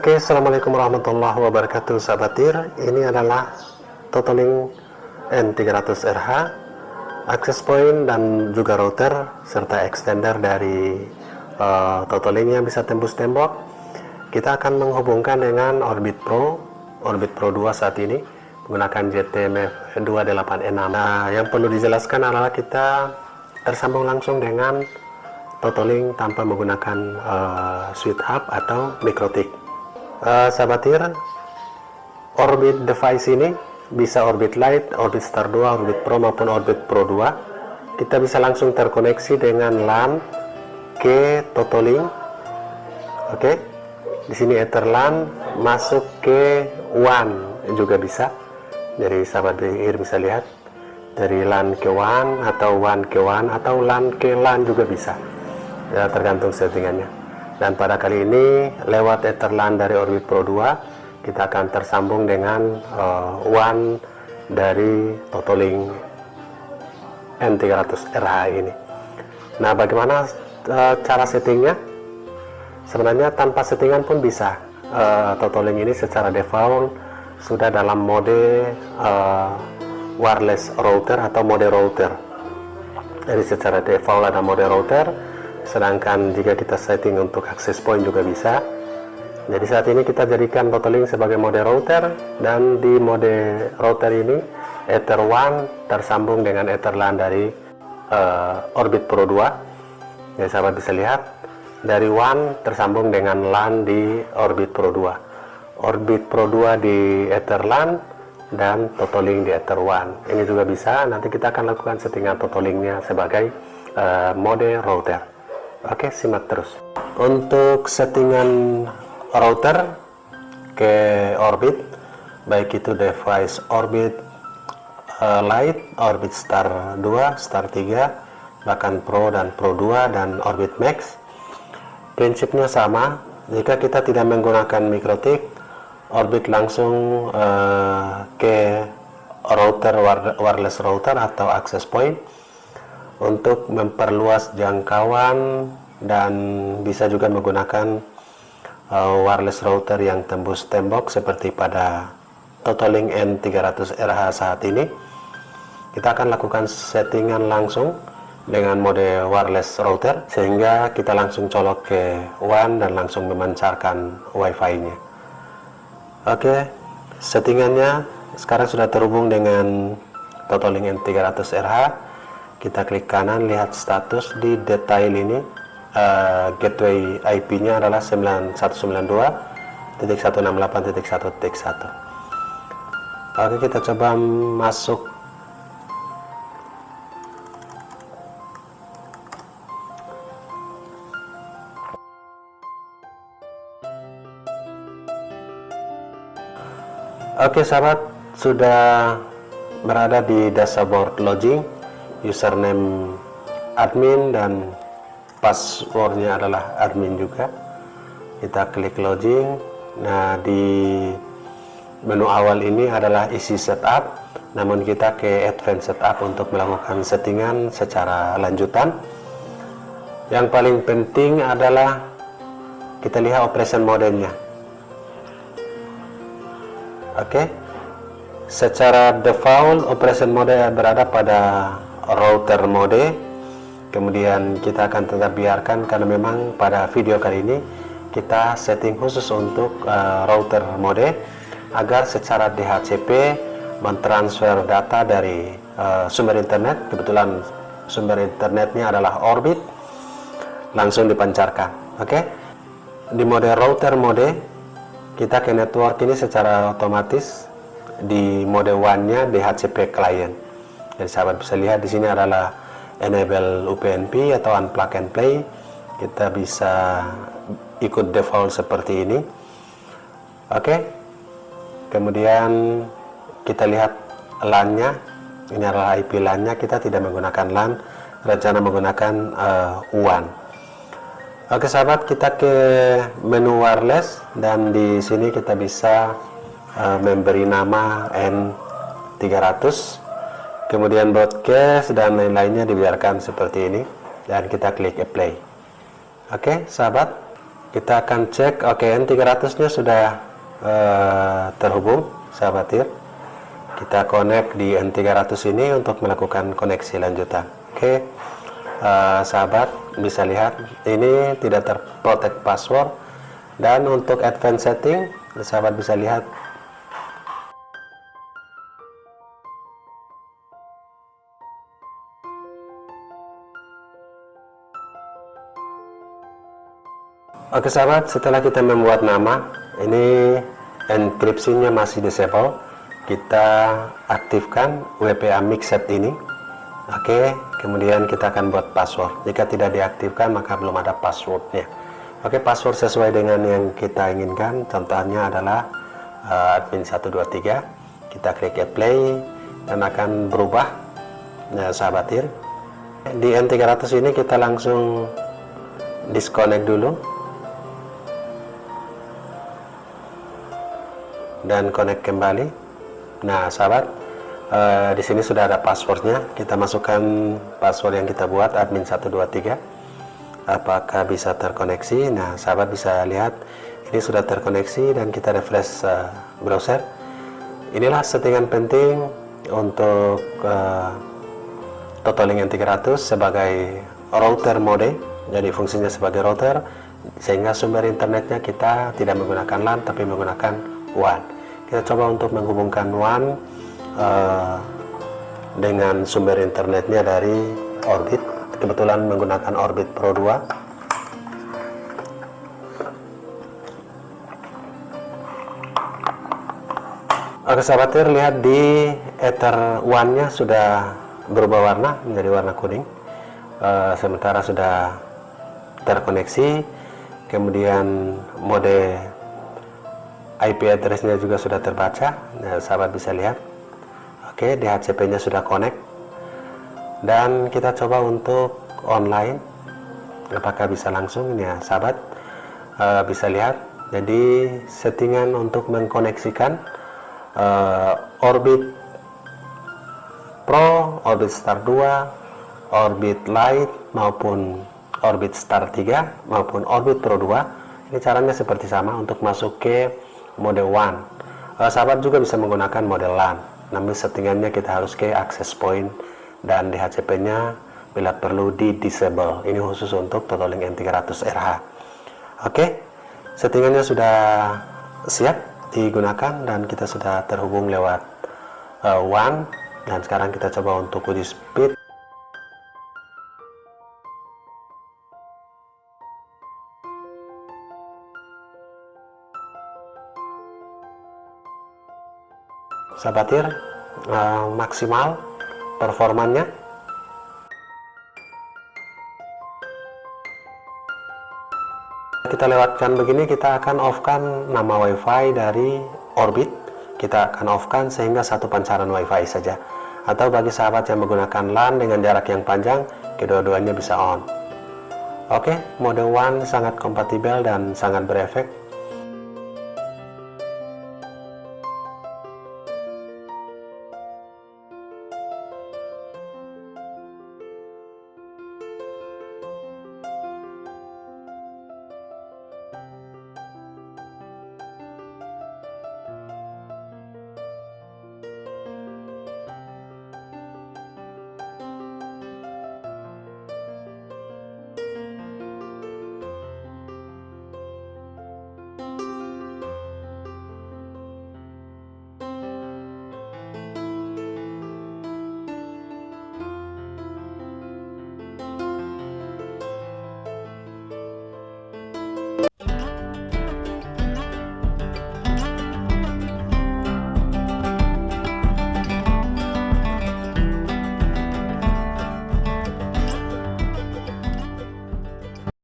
Oke, Assalamualaikum warahmatullahi wabarakatuh, sahabat TIR. Ini adalah Totolink N300RH, access point dan juga router serta extender dari Totolink yang bisa tembus tembok. Kita akan menghubungkan dengan Orbit Pro 2 saat ini menggunakan JTMF28E6. Nah, yang perlu dijelaskan adalah kita tersambung langsung dengan Totolink tanpa menggunakan switch hub atau mikrotik. Sahabat TIR, Orbit device ini bisa Orbit Lite, Orbit Star 2, Orbit Pro maupun Orbit Pro 2. Kita bisa langsung terkoneksi dengan LAN ke Totolink. Oke, di sini Ether LAN masuk ke WAN juga bisa. Jadi sahabat TIR bisa lihat dari LAN ke WAN atau WAN ke WAN atau LAN ke LAN juga bisa. Ya, tergantung settingannya. Dan pada kali ini lewat EtherLAN dari Orbit Pro 2 kita akan tersambung dengan WAN dari Totolink N300RH ini. Nah, bagaimana cara settingnya? Sebenarnya tanpa settingan pun bisa. Totolink ini secara default sudah dalam mode wireless router atau mode router. Jadi secara default ada mode router. Sedangkan jika kita setting untuk access point juga bisa. Jadi saat ini kita jadikan Totolink sebagai mode router, dan di mode router ini Ether WAN tersambung dengan Ether LAN dari Orbit Pro 2. Jadi sahabat bisa lihat dari WAN tersambung dengan LAN di Orbit Pro 2, Orbit Pro 2 di Ether LAN, dan Totolink di Ether WAN. Ini juga bisa. Nanti kita akan lakukan settingan Totolinknya sebagai mode router. Oke, simak terus. Untuk settingan router ke Orbit, baik itu device Orbit Lite, Orbit Star 2, Star 3, bahkan Pro dan Pro 2 dan Orbit Max, prinsipnya sama. Jika kita tidak menggunakan mikrotik, Orbit langsung ke router wireless router atau access point untuk memperluas jangkauan, dan bisa juga menggunakan wireless router yang tembus tembok seperti pada Totolink N300RH saat ini. Kita akan lakukan settingan langsung dengan mode wireless router sehingga kita langsung colok ke WAN dan langsung memancarkan Wi-Fi-nya. Oke, settingannya sekarang sudah terhubung dengan Totolink N300RH. Kita klik kanan, lihat status di detail ini. Gateway IP-nya adalah 9192.168.1.1. Oke, kita coba masuk. Oke sahabat, sudah berada di dashboard login. Username admin dan passwordnya adalah admin juga. Kita klik login. Nah, di menu awal ini adalah isi setup, namun kita ke advanced setup untuk melakukan settingan secara lanjutan. Yang paling penting adalah kita lihat operation modenya. Oke, secara default operation mode berada pada router mode. Kemudian kita akan tetap biarkan karena memang pada video kali ini kita setting khusus untuk router mode agar secara DHCP mentransfer data dari sumber internet. Kebetulan sumber internetnya adalah Orbit, langsung dipancarkan. Oke, di mode router mode kita ke network ini secara otomatis. Di mode WAN-nya DHCP client. Jadi sahabat bisa lihat di sini adalah enable UPnP atau unplug and play. Kita bisa ikut default seperti ini. Oke. Kemudian kita lihat LAN-nya. Ini adalah IP LAN-nya. Kita tidak menggunakan LAN, rencana menggunakan WAN. Oke sahabat, kita ke menu wireless, dan di sini kita bisa memberi nama N300. Kemudian broadcast dan lain-lainnya dibiarkan seperti ini, dan kita klik apply. Oke sahabat, Kita akan cek. Oke, N300 nya sudah terhubung sahabat tir. Kita connect di N300 ini untuk melakukan koneksi lanjutan. Oke, sahabat bisa lihat ini tidak terprotect password. Dan untuk advanced setting, sahabat bisa lihat oke sahabat, setelah kita membuat nama, ini enkripsinya masih disable. Kita aktifkan WPA Mixed ini. Oke, kemudian kita akan buat password. Jika tidak diaktifkan maka belum ada passwordnya. Oke, password sesuai dengan yang kita inginkan. Contohnya adalah admin 123. Kita klik apply dan akan berubah sahabat tir. Di N300 ini kita langsung disconnect dulu dan connect kembali. Nah sahabat, di sini sudah ada passwordnya. Kita masukkan password yang kita buat, admin 123. Apakah bisa terkoneksi? Nah sahabat bisa lihat ini sudah terkoneksi dan kita refresh browser. Inilah settingan penting untuk Totalink N300 sebagai router mode. Jadi fungsinya sebagai router, sehingga sumber internetnya kita tidak menggunakan LAN tapi menggunakan WAN. Kita coba untuk menghubungkan WAN dengan sumber internetnya dari Orbit. Kebetulan menggunakan Orbit Pro 2. Oke sahabat tir, lihat di Ether WAN-nya sudah berubah warna menjadi warna kuning. Sementara sudah terkoneksi. Kemudian mode IP address-nya juga sudah terbaca. Nah, sahabat bisa lihat. Oke, DHCP-nya sudah connect. Dan kita coba untuk online. Apakah bisa langsung? Ya, sahabat bisa lihat. Jadi, settingan untuk mengkoneksikan Orbit Pro, Orbit Star 2, Orbit Lite maupun Orbit Star 3 maupun Orbit Pro 2. Ini caranya seperti sama untuk masuk ke mode WAN. Sahabat juga bisa menggunakan mode LAN, namun settingannya kita harus ke access point dan DHCP-nya bila perlu di disable. Ini khusus untuk Totalink N300 RH. Oke, settingannya sudah siap digunakan dan kita sudah terhubung lewat WAN. Dan sekarang kita coba untuk uji speed. Sahabat tir, maksimal performanya. Kita lewatkan begini, kita akan off-kan nama WiFi dari Orbit. Kita akan off-kan sehingga satu pancaran WiFi saja. Atau bagi sahabat yang menggunakan LAN dengan jarak yang panjang, kedua-duanya bisa on. Oke, mode WAN sangat kompatibel dan sangat berefek.